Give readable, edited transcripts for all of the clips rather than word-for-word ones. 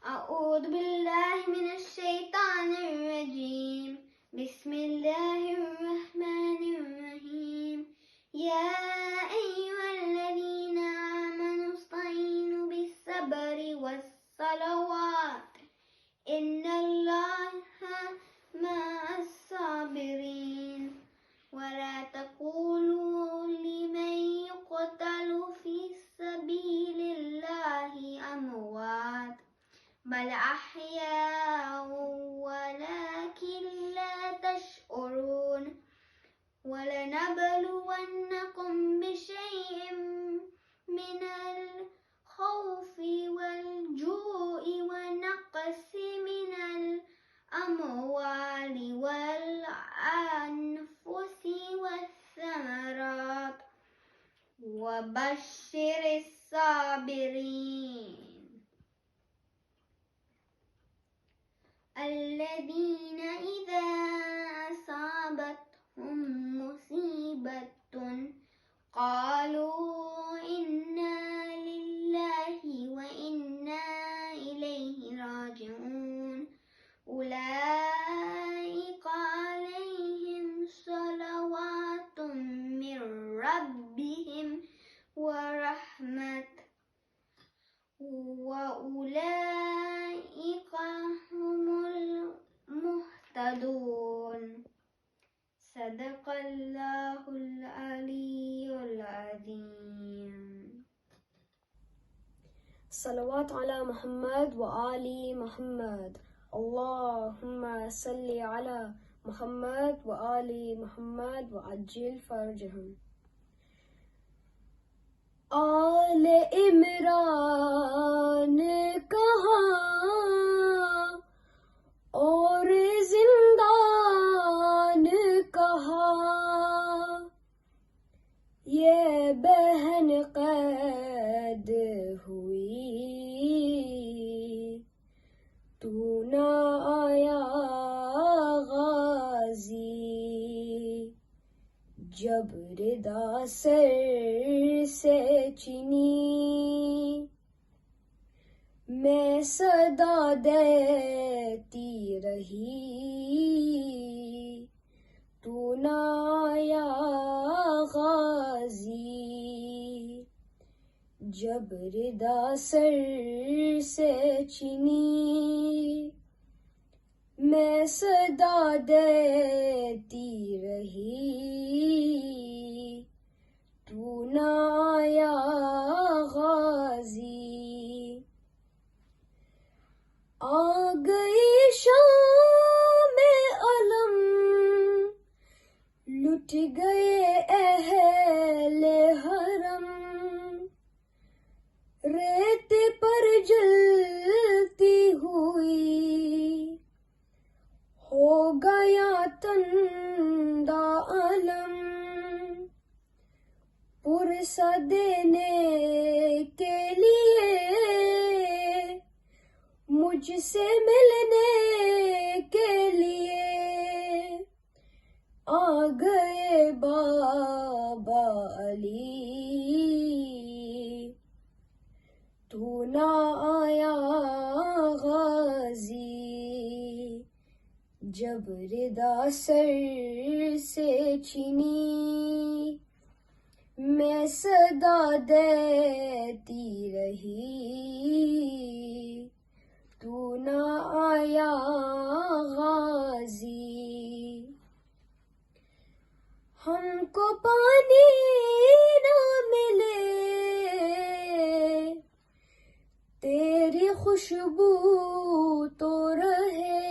أعوذ بالله من الشيطان الرجيم بسم الله الرحمن الرحيم يا أيها الذين آمنوا استعينوا بالصبر والصلوات إن الله مع الصابرين ولا تقولوا لمن يقتل في سبيل الله أموات بل أحياء ولكن لا تشعرون ولنبلونكم بشيء من الخوف والجوع ونقص من الأموال والأنفس والثمرات وبشر الصابرين الذين إذا أصابتهم مصيبة قالوا إنا لله وإنا إليه راجعون أولئك عليهم صلوات من ربهم ورحمة وأولئك هم المهتدون صدق الله العلي العظيم صلوات على محمد وآل محمد اللهم صل على محمد وآل محمد وعجل فرجهم आल इमरान कहाँ और जिंदान कहाँ ये बहन कैद हुई तू ना आया गाजी जब रिदा सर से चिनी मैं सदा देती रही तू ना आया गाजी जब रिदा सर से चिनी मैं सदा देती रही तू ना आया गाजी आ गई शाम अलम लुट गए अहले हरम रेत पर जलती हुई हो गया तंदा अलम पुरसा देने के लिए मुझसे मिलने के लिए आ गए बाबा अली तू ना आया गाजी जब रिदा सर से छिनी मैं सदा देती रही तू ना आया गाजी हमको पानी ना मिले तेरी खुशबू तो रहे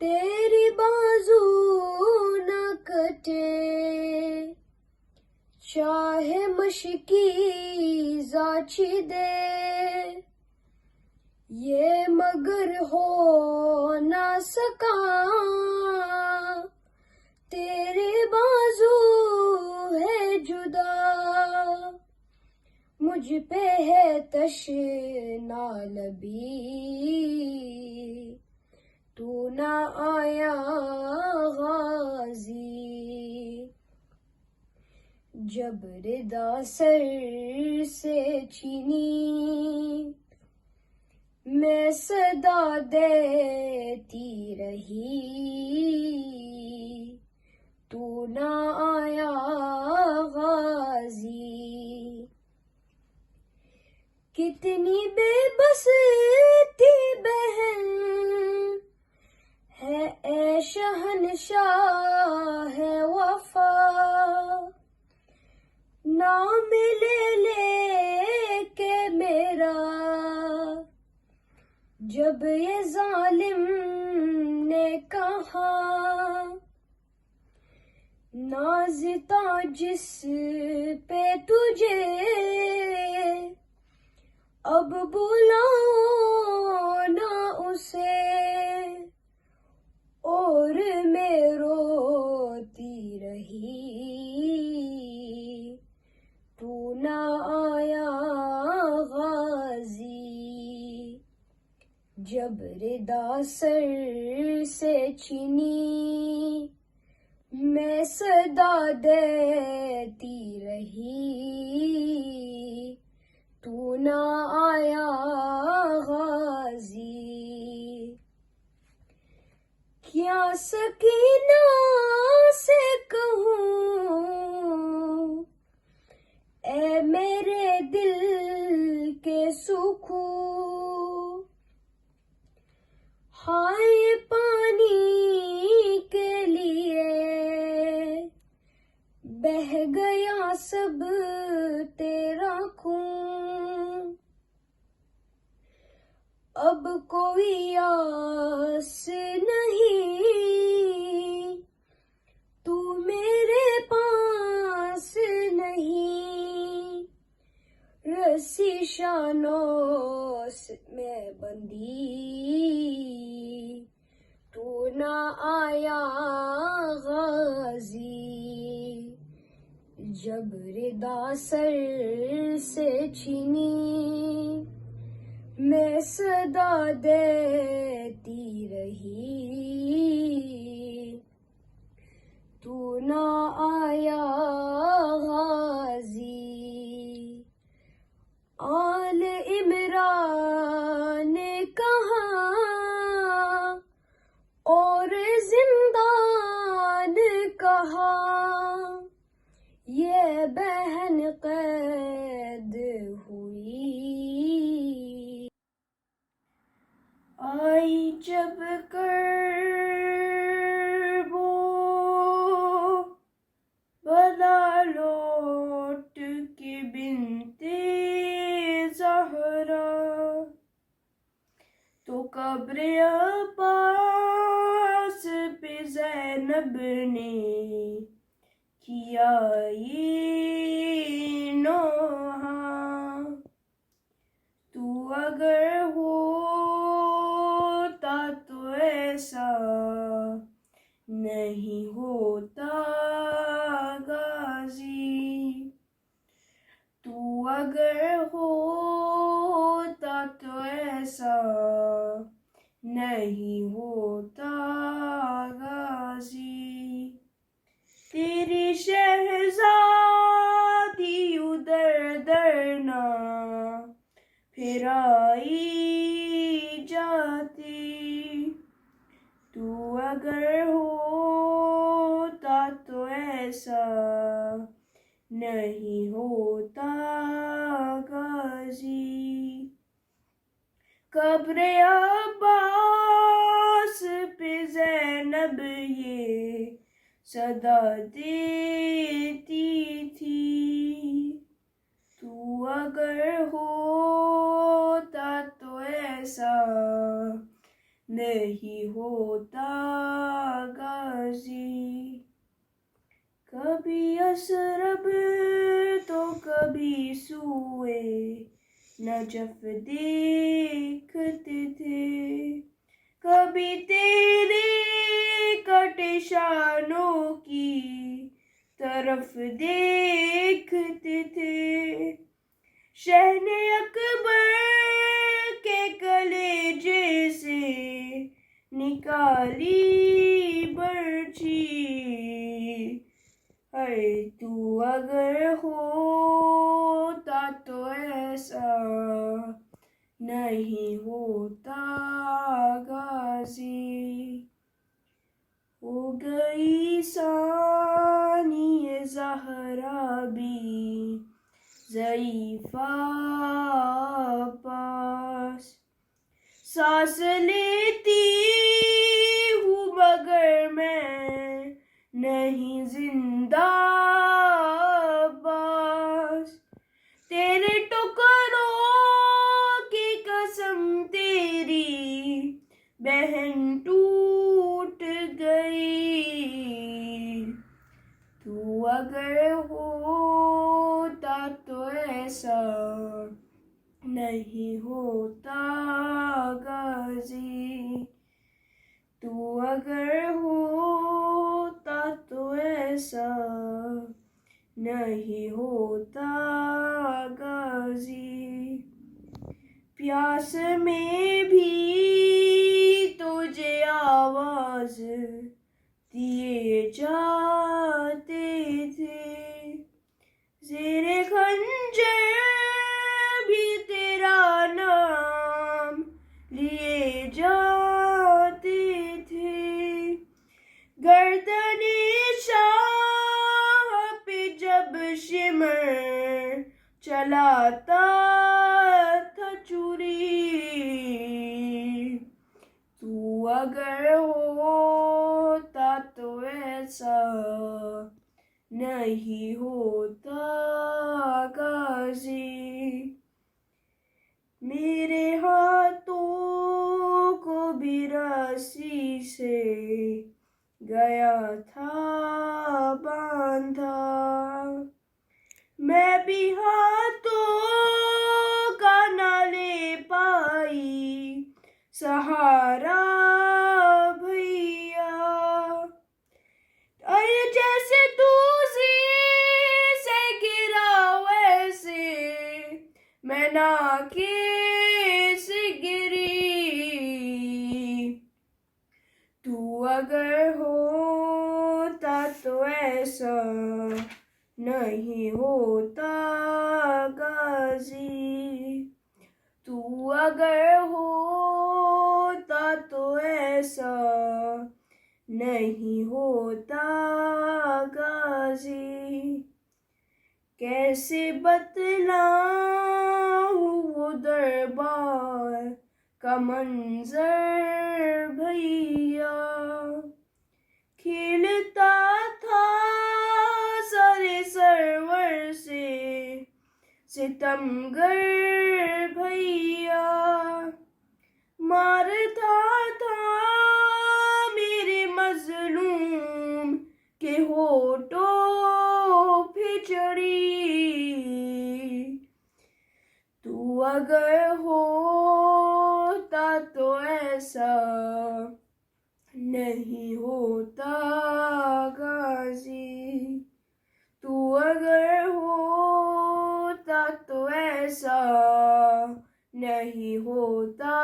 तेरी बाजू न कटे चाहे मशकी जाची दे ये मगर हो ना सका तेरे बाजू है जुदा मुझ पे है तशना लबी तू ना आया गाजी जब रिदा सर से छीनी मैं सदा देती रही, तू ना आया गाजी। कितनी बेबस थी बहन है ए शहंशाह है वफा, नाम ले ले के मेरा जब ये जालिम ने कहा, नाज़ता जिस पे तुझे अब बुलाओ ना उसे, और मैं रोती रही, तू ना आया गाजी। जब रिदा सर से छीनी, मैं सदा देती रही, तू ना आया गाजी। क्या सकीना से कहूँ ए मेरे दिल के सुकून, हाय पानी के लिए बह गया सब तेरा खून, अब कोई आस नहीं तू मेरे पास नहीं, रस्सी शानों में बंधी, तू ना आया गाजी। जब रिदा सर से छीनी, मैं सदा देती रही, तू ना आया गाजी। आल इमरान ने कहा और जिंदान कहा, ये बहन कैद हुई। आई जब करबो बला लौट के बिनते ज़हरा, तो कब्र अब्बास पे ज़ैनब ने किया ये नोहा। तू अगर होता तो ऐसा नहीं होता गाजी, तू अगर होता तो ऐसा नहीं होता गाजी। तेरी शहजादी उधर दरना फिर आई जाती, तू अगर होता तो ऐसा नहीं होता गाजी। कब्र अब्बास पे ज़ैनब ये सदा देती थी, तू अगर होता तो ऐसा नहीं होता गाजी। कभी असरब तो कभी सुए नजफ देखते थे, कभी तेरे कटे शानों की तरफ देखते थे। शहने अकबर के कलेजे से निकाली बर्छी, अरे तू अगर होता तो ऐसा नहीं होता गाजी। हो गई सानी ज़हरा भी ज़ईफ़ा पास, सांस लेती हूँ मगर मैं नहीं जिंदा बास। तेरे टुकड़ों की कसम तेरी बहन टूट गई। तू अगर होता तो ऐसा नहीं होता गाजी। तू अगर होता तो ऐसा नहीं होता गाजी। प्यास में भी तुझे आवाज दिए जाते थे, ज़ेरे खंजर भी तेरा नाम लिए जाते थे। गर्दने शाह पे जब शिमर चलाता था चूरी। तू अगर होता तो ऐसा नहीं होता गाजी। मेरे हाथों को भी रस्सी से गया था बांधा, मैं भी हाथों का ना ले पाई सहारा भैया। अरे जैसे दूसरी से गिरा वैसे मैं नाके से गिरी। तू अगर होता तो ऐसा नहीं होता गाजी। तू अगर होता तो ऐसा नहीं होता गाजी। कैसे बतलाऊं वो दरबार का मंजर भैया, खेलता था सारे सरवर से सितमगर भैया, मारता था मेरे मजलूम के होठों पे चढ़ी। तू अगर होता तो ऐसा नहीं होता गाजी। तू अगर होता तो ऐसा नहीं होता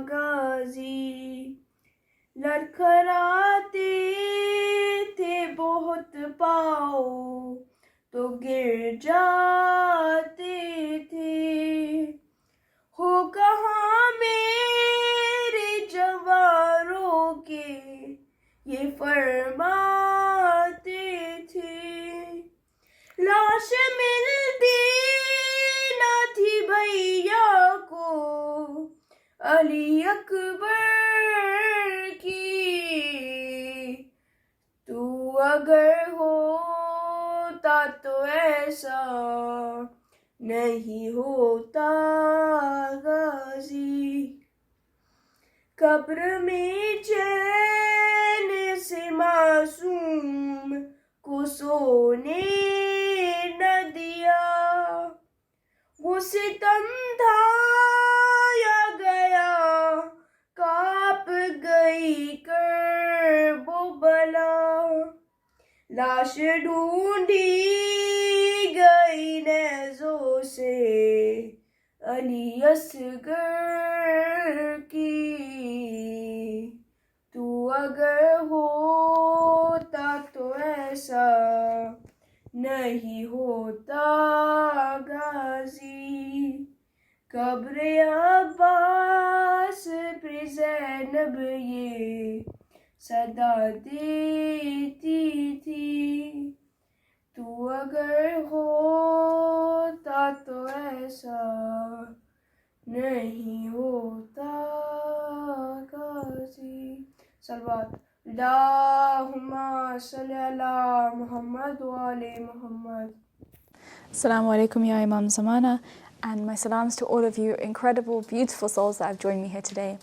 गाजी। लड़खड़ाते थे बहुत पाँव तो गिर जाते थे, हो कहाँ मेरे जवारों के ये फरमाते थे। लाश मिलती न थी भैया को अली अकबर की। तू अगर होता तो ऐसा नहीं होता गाजी। कब्र में चैन से मासूम को सोने न दिया, वो सितम ढाया गया कांप गई कर्बो बला। लाश ढूंढी गई नेज़ों से अली असगर की। तू अगर होता तो ऐसा नहीं होता गाजी। कब्र अब्बास पे ज़ैनब ये सदा देती थी, तू अगर होता तो ऐसा नहीं होता काजी। सलवात अल्लाहुम्मा सल्ली अला मुहम्मद व आले Muhammad. Assalamu alaikum ya Imam Zamana, and my salams to all of you incredible, beautiful souls that have joined me here today.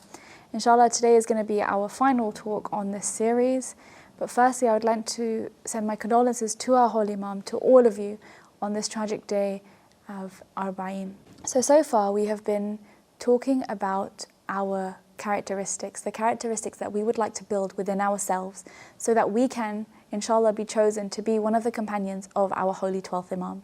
Inshallah, today is going to be our final talk on this series. But firstly, I would like to send my condolences to our Holy Imam, to all of you on this tragic day of Arba'in. So far we have been talking about our characteristics, the characteristics that we would like to build within ourselves so that we can, inshallah, be chosen to be one of the companions of our Holy 12th Imam.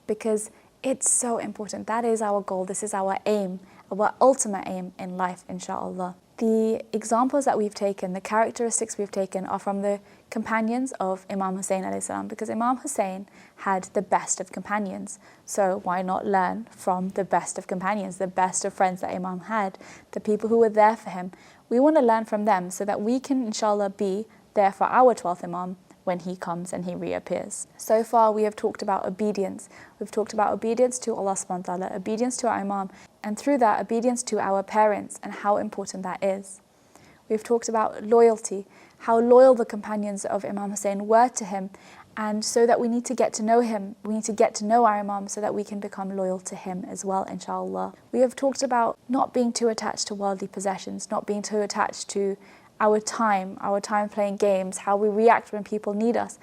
Because it's so important. That is our goal. This is our aim, our ultimate aim in life, inshallah. The examples that we've taken, the characteristics we've taken are from the companions of Imam Hussein alayhi salam, because Imam Hussein had the best of companions. So why not learn from the best of companions, the best of friends that Imam had, the people who were there for him. We want to learn from them so that we can, inshallah, be there for our 12th Imam when he comes and he reappears. So far we have talked about obedience. We've talked about obedience to Allah subhanahu wa ta'ala, obedience to our Imam, and through that obedience to our parents and how important that is. We've talked about loyalty, how loyal the companions of Imam Hussein were to him, and so that we need to get to know him, we need to get to know our Imam so that we can become loyal to him as well, inshallah. We have talked about not being too attached to worldly possessions, not being too attached to our time playing games, how we react when people need us,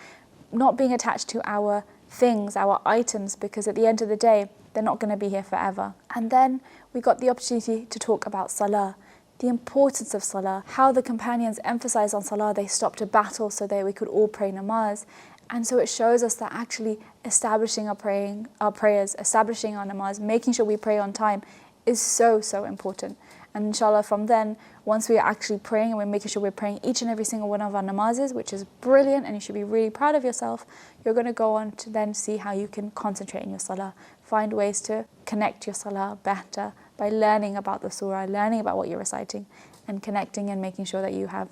not being attached to our things, our items, because at the end of the day, they're not going to be here forever. And then we got the opportunity to talk about salah, the importance of salah, how the companions emphasized on salah. They stopped a battle so that we could all pray namaz. And so it shows us that actually establishing our prayers, establishing our namaz, making sure we pray on time is so important. And inshallah, from then, once we are actually praying and we're making sure we're praying each and every single one of our namazes, which is brilliant and you should be really proud of yourself, you're going to go on to then see how you can concentrate in your salah, find ways to connect your salah better by learning about the surah, learning about what you're reciting, and connecting and making sure that you have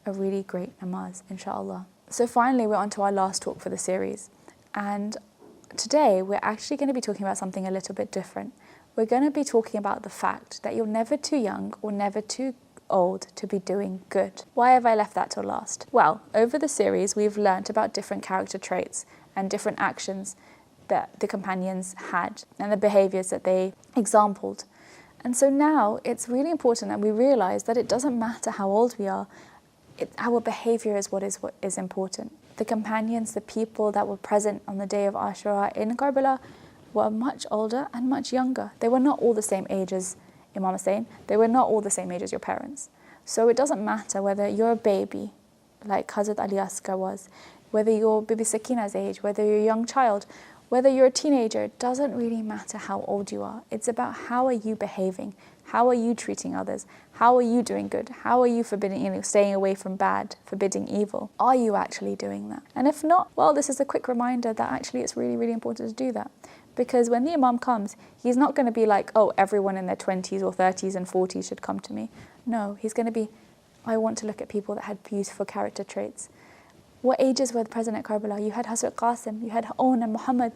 a really great namaz, inshallah. So finally, we're on to our last talk for the series. And today, we're actually going to be talking about something a little bit different. We're going to be talking about the fact that you're never too young or never too old to be doing good. Why have I left that till last? Well, over the series, we've learnt about different character traits and different actions that the companions had and the behaviours that they exampled. And so now it's really important that we realise that it doesn't matter how old we are, our behaviour is what is important. The companions, the people that were present on the day of Ashura in Karbala, were much older and much younger. They were not all the same age as Imam Hussein. They were not all the same age as your parents. So it doesn't matter whether you're a baby, like Hazrat Ali Asghar was, whether you're Bibi Sakina's age, whether you're a young child, whether you're a teenager, it doesn't really matter how old you are. It's about how are you behaving, how are you treating others, how are you doing good, how are you staying away from bad, forbidding evil. Are you actually doing that? And if not, well, this is a quick reminder that actually it's really important to do that. Because when the Imam comes, he's not going to be like, oh, everyone in their 20s or 30s and 40s should come to me. No, he's going to be, I want to look at people that had beautiful character traits. What ages were present at Karbala? You had Hazrat Qasim, you had Haun and Muhammad.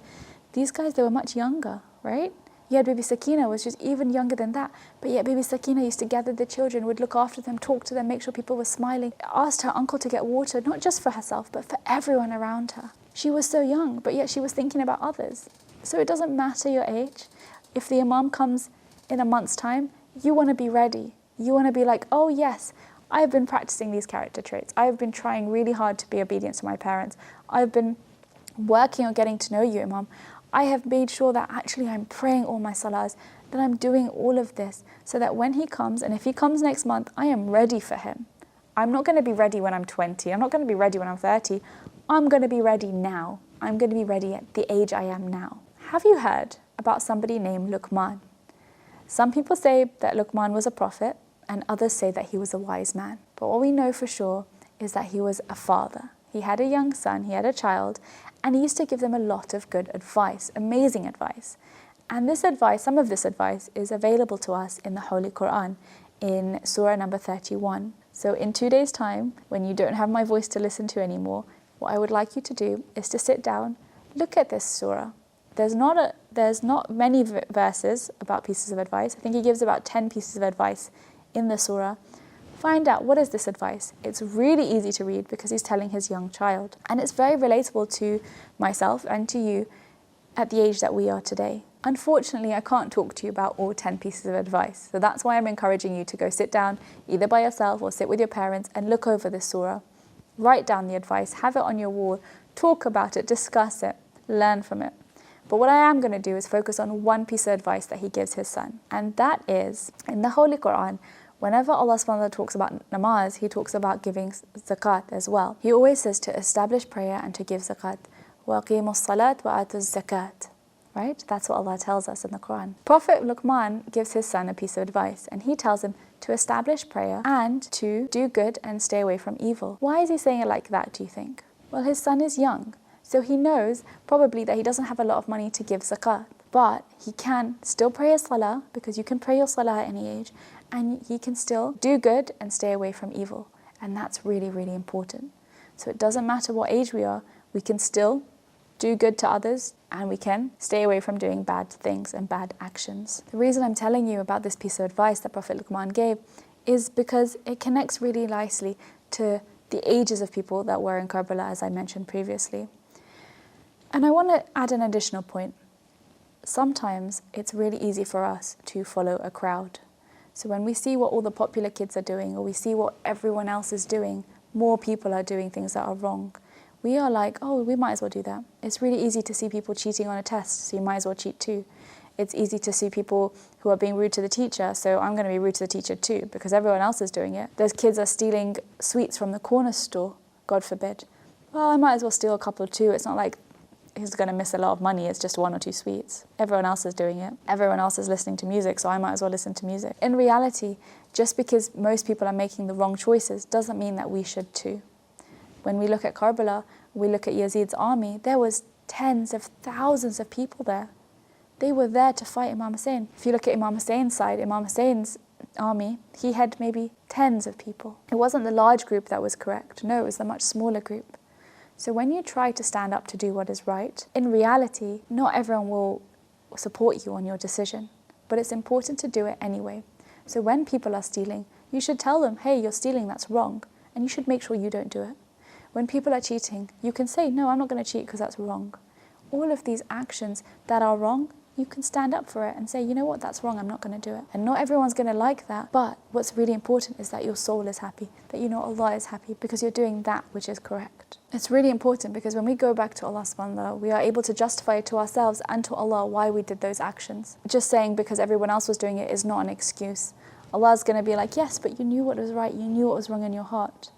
These guys, they were much younger, right? You had Bibi Sakina, which was even younger than that. But yet Bibi Sakina used to gather the children, would look after them, talk to them, make sure people were smiling. Asked her uncle to get water, not just for herself, but for everyone around her. She was so young, but yet she was thinking about others. So it doesn't matter your age. If the Imam comes in a month's time, you want to be ready. You want to be like, oh yes, I've been practicing these character traits. I've been trying really hard to be obedient to my parents. I've been working on getting to know you, Imam. I have made sure that actually I'm praying all my salahs, that I'm doing all of this so that when he comes, and if he comes next month, I am ready for him. I'm not going to be ready when I'm 20. I'm not going to be ready when I'm 30. I'm going to be ready now. I'm going to be ready at the age I am now. Have you heard about somebody named Luqman? Some people say that Luqman was a prophet and others say that he was a wise man. But what we know for sure is that he was a father. He had a young son, he had a child, and he used to give them a lot of good advice, amazing advice. And this advice, some of this advice, is available to us in the Holy Quran in Surah number 31. So in 2 days' time, when you don't have my voice to listen to anymore, what I would like you to do is to sit down, look at this surah. There's not many verses about pieces of advice. I think he gives about 10 pieces of advice in the surah. Find out, what is this advice? It's really easy to read because he's telling his young child. And it's very relatable to myself and to you at the age that we are today. Unfortunately, I can't talk to you about all 10 pieces of advice. So that's why I'm encouraging you to go sit down either by yourself or sit with your parents and look over this surah. Write down the advice, have it on your wall, talk about it, discuss it, learn from it. But what I am going to do is focus on one piece of advice that he gives his son. And that is, in the Holy Quran, whenever Allah subhanahu wa ta'ala talks about namaz, he talks about giving zakat as well. He always says to establish prayer and to give zakat. وَأَقِيمُوا الصَّلَاةَ وَآتُوا الزَّكَاةَ. Right? That's what Allah tells us in the Quran. Prophet Luqman gives his son a piece of advice, and he tells him to establish prayer and to do good and stay away from evil. Why is he saying it like that, do you think? Well, his son is young, so he knows probably that he doesn't have a lot of money to give zakat, but he can still pray his salah, because you can pray your salah at any age, and he can still do good and stay away from evil. And that's really, really important. So it doesn't matter what age we are, we can still do good to others, and we can stay away from doing bad things and bad actions. The reason I'm telling you about this piece of advice that Prophet Luqman gave is because it connects really nicely to the ages of people that were in Karbala, as I mentioned previously. And I want to add an additional point. Sometimes it's really easy for us to follow a crowd. So when we see what all the popular kids are doing, or we see what everyone else is doing, more people are doing things that are wrong, we are like, oh, we might as well do that. It's really easy to see people cheating on a test, so you might as well cheat too. It's easy to see people who are being rude to the teacher, so I'm going to be rude to the teacher too, because everyone else is doing it. Those kids are stealing sweets from the corner store, God forbid. Well, I might as well steal a couple too. It's not like he's going to miss a lot of money, it's just 1 or 2 sweets. Everyone else is doing it. Everyone else is listening to music, so I might as well listen to music. In reality, just because most people are making the wrong choices doesn't mean that we should too. When we look at Karbala, we look at Yazid's army, there was tens of thousands of people there. They were there to fight Imam Hussein. If you look at Imam Hussein's side, Imam Hussein's army, he had maybe tens of people. It wasn't the large group that was correct. No, it was the much smaller group. So when you try to stand up to do what is right, in reality, not everyone will support you on your decision, but it's important to do it anyway. So when people are stealing, you should tell them, hey, you're stealing, that's wrong, and you should make sure you don't do it. When people are cheating, you can say, no, I'm not going to cheat because that's wrong. All of these actions that are wrong, you can stand up for it and say, you know what, that's wrong, I'm not going to do it. And not everyone's going to like that, but what's really important is that your soul is happy, that you know Allah is happy because you're doing that which is correct. It's really important because when we go back to Allah subhanahu wa ta'ala, we are able to justify it to ourselves and to Allah why we did those actions. Just saying because everyone else was doing it is not an excuse. Allah's going to be like, yes, but you knew what was right, you knew what was wrong in your heart.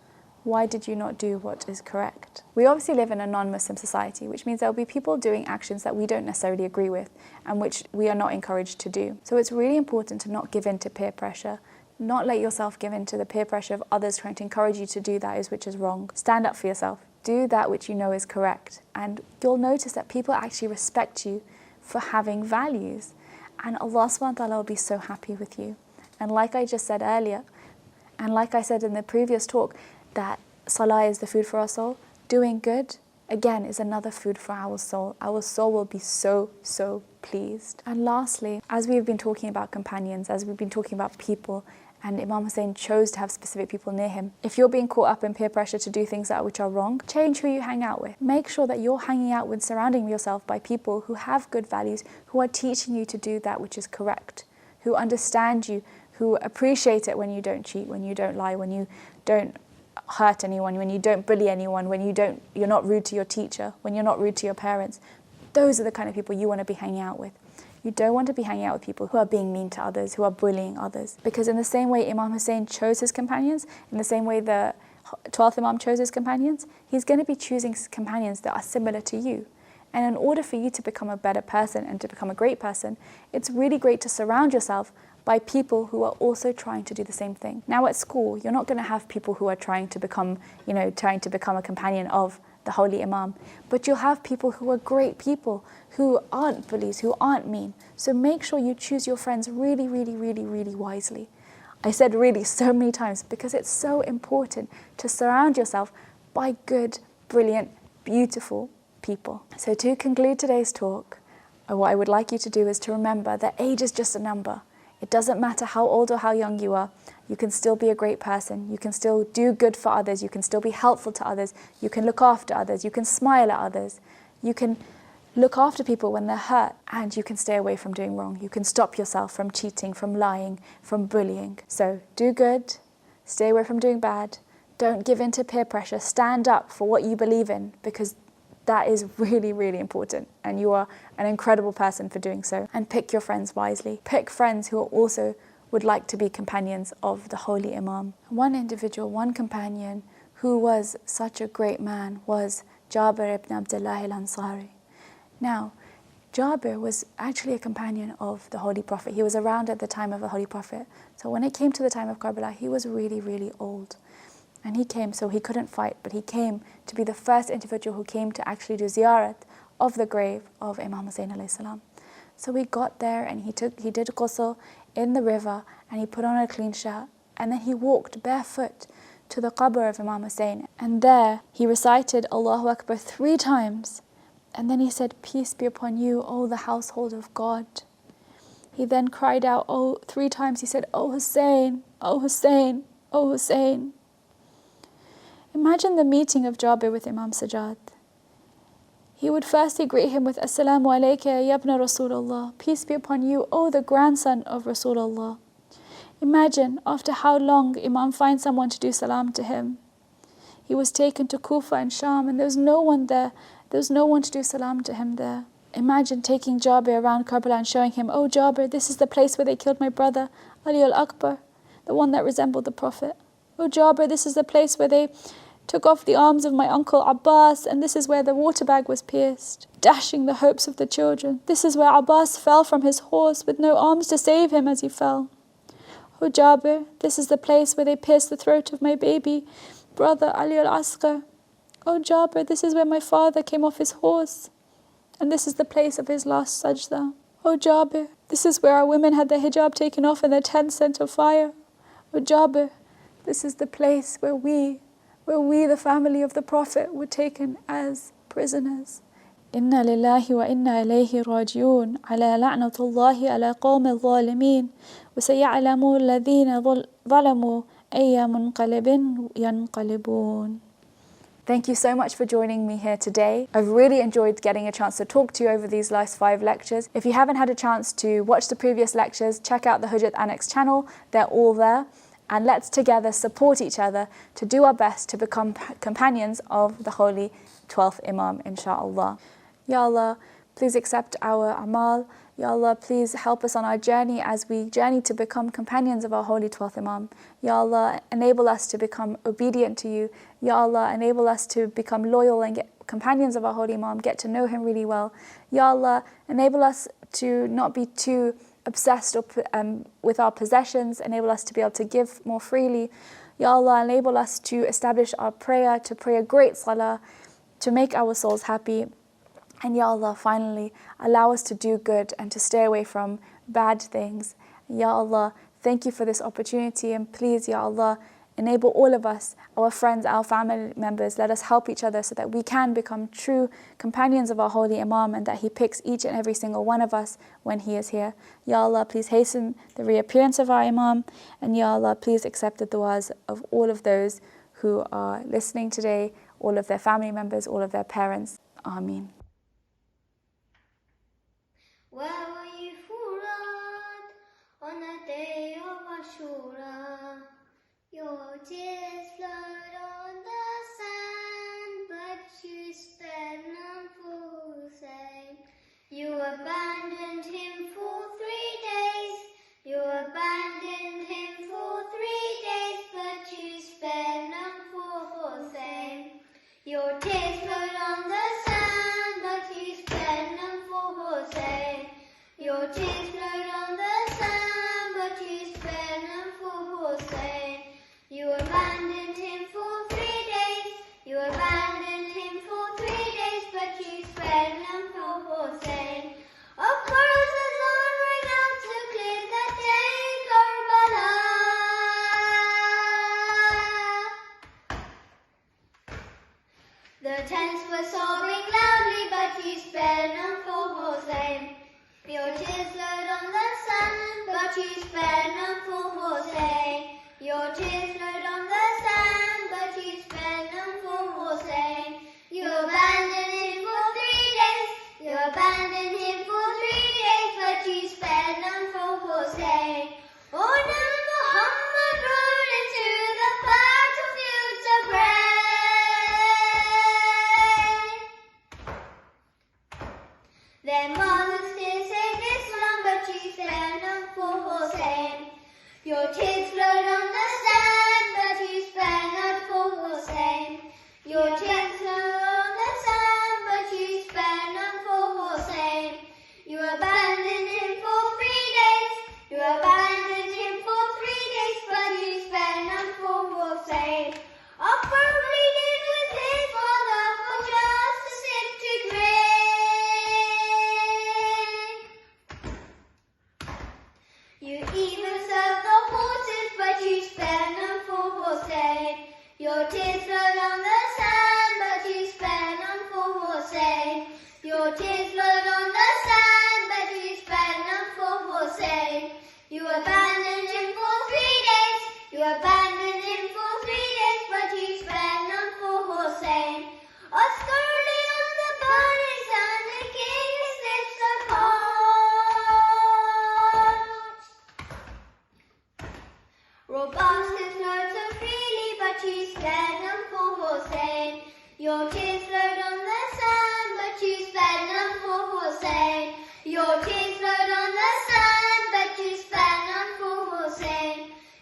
Why did you not do what is correct? We obviously live in a non-Muslim society, which means there will be people doing actions that we don't necessarily agree with and which we are not encouraged to do. So it's really important to not give in to peer pressure, not let yourself give in to the peer pressure of others trying to encourage you to do that which is wrong. Stand up for yourself. Do that which you know is correct. And you'll notice that people actually respect you for having values. And Allah subhanahu wa ta'ala will be so happy with you. And like I just said earlier, and like I said in the previous talk, that salah is the food for our soul. Doing good, again, is another food for our soul. Our soul will be so, so pleased. And lastly, as we've been talking about companions, as we've been talking about people, and Imam Hussein chose to have specific people near him, if you're being caught up in peer pressure to do things which are wrong, change who you hang out with. Make sure that you're hanging out with, surrounding yourself by people who have good values, who are teaching you to do that which is correct, who understand you, who appreciate it when you don't cheat, when you don't lie, when you don't hurt anyone, when you don't bully anyone, when you're not rude to your teacher, when you're not rude to your parents. Those are the kind of people you want to be hanging out with. You don't want to be hanging out with people who are being mean to others, who are bullying others. Because in the same way Imam Hussein chose his companions, in the same way the 12th Imam chose his companions, he's going to be choosing companions that are similar to you. And in order for you to become a better person and to become a great person, it's really great to surround yourself by people who are also trying to do the same thing. Now at school, you're not going to have people who are trying to become a companion of the holy Imam. But you'll have people who are great people, who aren't bullies, who aren't mean. So make sure you choose your friends really, really, really, really wisely. I said really so many times because it's so important to surround yourself by good, brilliant, beautiful people. So to conclude today's talk, what I would like you to do is to remember that age is just a number. It doesn't matter how old or how young you are. You can still be a great person. You can still do good for others. You can still be helpful to others. You can look after others. You can smile at others. You can look after people when they're hurt, and you can stay away from doing wrong. You can stop yourself from cheating, from lying, from bullying. So do good, stay away from doing bad. Don't give in to peer pressure. Stand up for what you believe in, because that is really, really important, and you are an incredible person for doing so. And pick your friends wisely. Pick friends who also would like to be companions of the holy Imam. One individual, one companion who was such a great man was Jabir ibn Abdullah al-Ansari. Now, Jabir was actually a companion of the Holy Prophet. He was around at the time of the Holy Prophet. So when it came to the time of Karbala, he was really, really old. And he came, so he couldn't fight, but he came to be the first individual who came to actually do ziyarat of the grave of Imam Hussein alayhi salam. So we got there and he did ghusl in the river, and he put on a clean shirt, and then he walked barefoot to the qabr of Imam Hussein. And there he recited Allahu Akbar 3 times. And then he said, "Peace be upon you, O the household of God." He then cried out 3 times. He said, "O Hussein, O Hussein, O Hussein." Imagine the meeting of Jabir with Imam Sajjad. He would firstly greet him with Assalamu alayka ya ibna Rasulullah. Peace be upon you, O the grandson of Rasulullah. Imagine after how long Imam finds someone to do salam to him. He was taken to Kufa and Sham, and there was no one there. There was no one to do salam to him there. Imagine taking Jabir around Karbala and showing him, "Oh Jabir, this is the place where they killed my brother, Ali al-Akbar, the one that resembled the Prophet. Oh Jabir, this is the place where they took off the arms of my uncle Abbas, and this is where the water bag was pierced, dashing the hopes of the children. This is where Abbas fell from his horse with no arms to save him as he fell. Oh Jabir, this is the place where they pierced the throat of my baby brother Ali al-Asghar. Oh Jabir, this is where my father came off his horse, and this is the place of his last sajda. Oh Jabir, this is where our women had their hijab taken off and their tents sent to fire. Oh Jabir, this is the place where we, the family of the Prophet, were taken as prisoners. Inna lillahi wa inna ilayhi raji'un, ala la'natullahi ala qawmi al-zalimin, wa saya'lamu alladhina zalamu ayya munqalibin yanqalibun. Thank you so much for joining me here today. I've really enjoyed getting a chance to talk to you over these last 5 lectures. If you haven't had a chance to watch the previous lectures, check out the Hujjat Annex channel. They're all there. And let's together support each other to do our best to become companions of the holy 12th Imam, inshaAllah. Ya Allah, please accept our amal. Ya Allah, please help us on our journey as we journey to become companions of our holy 12th Imam. Ya Allah, enable us to become obedient to you. Ya Allah, enable us to become loyal and get companions of our holy Imam, get to know him really well. Ya Allah, enable us to not be too obsessed with our possessions, enable us to be able to give more freely. Ya Allah, enable us to establish our prayer, to pray a great salah, to make our souls happy. And Ya Allah, finally, allow us to do good and to stay away from bad things. Ya Allah, thank you for this opportunity, and please, Ya Allah, enable all of us, our friends, our family members, let us help each other so that we can become true companions of our holy Imam, and that he picks each and every single one of us when he is here. Ya Allah, please hasten the reappearance of our Imam, and Ya Allah, please accept the du'as of all of those who are listening today, all of their family members, all of their parents. Ameen. Where were you, Furat, on the day of Ashura? Your tears flowed on the sand, but you spared none for Hussein. You abandoned him for 3 days. You abandoned him for 3 days, but you spared none for Hussein. Your tears flowed on the sand, but you spared none for Hussein. Your tears flowed on the sand, but you spared none for Hussein. You abandoned him for 3 days. You abandoned him for but you spared none for Hossein. Your tears flowed on the sand, but you spared none for Hossein. You abandoned him for 3 days. You abandoned him for 3 days, but you spared none for Hossein. Oh, now Muhammad rode into the battlefields of rain. Their mothers still say Islam, but you spared none for Hossein. Your tears flowed on the sand, but you spared none for Hossein. Your tears flowed on the sand, but you spared none for Hossein. You abandoned him for 3 days. You abandoned him for 3 days, but you spared none for Hossein. Akbar pleaded with his father for justice to reign. You even served the horses, but you spared none for Hossein. Your tears flowed on the sand, but you spared none for Hossein. Your tears flowed on the sand, but you spared none for Hossein. You abandoned him for 3 days. You abandoned him for 3 days, but you spared none for Hossein. Oscar lay on the burning sand, the king's lips apart. Robust his flowed so freely, but you spared none for Hossein. Your tears flowed on the sand, but you spared none for Hossein. Your tears flowed on the sand, but you spared none for Hossein.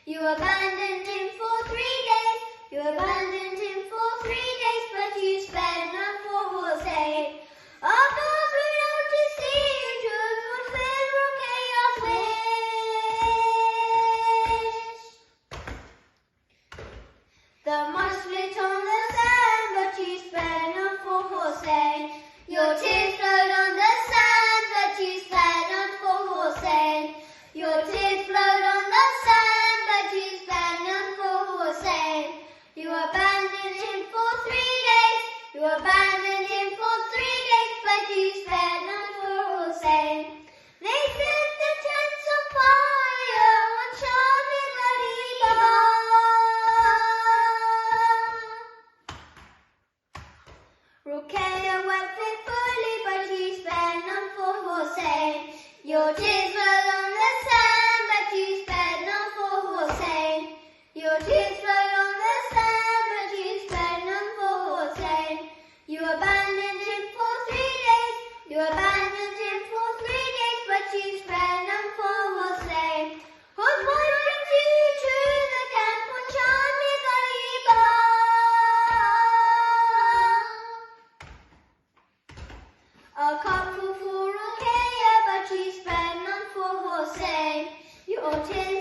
You abandoned him for 3 days. You abandoned him for 3 days, but you spared none for Hossein. Abba blew out to sea, truth would fill chaos wish. The mud split on the sand, but you spared none for Hossein. Your tears flowed on the sand, but you spared none for Hossein. Your tears flowed on the sand, but you spared none for Hossein. You abandoned him for 3 days. You abandoned him for 3 days, but you spared none for Hossein. They set the tents of fire on Shadi Gariba. Ruqayya wept faithfully, but you spared none for Hossein. Your tears flowed on the sand, but you spared none for Hossein. Your tears flowed on the sand, but you spared none for Hossein. You abandoned him for 3 days. You abandoned him for 3 days, but you spared none for Hossein. Husband brings you to the camp on Shadi Gariba. A cup full for Ruqayya, but you spared none for Hossein. Your tears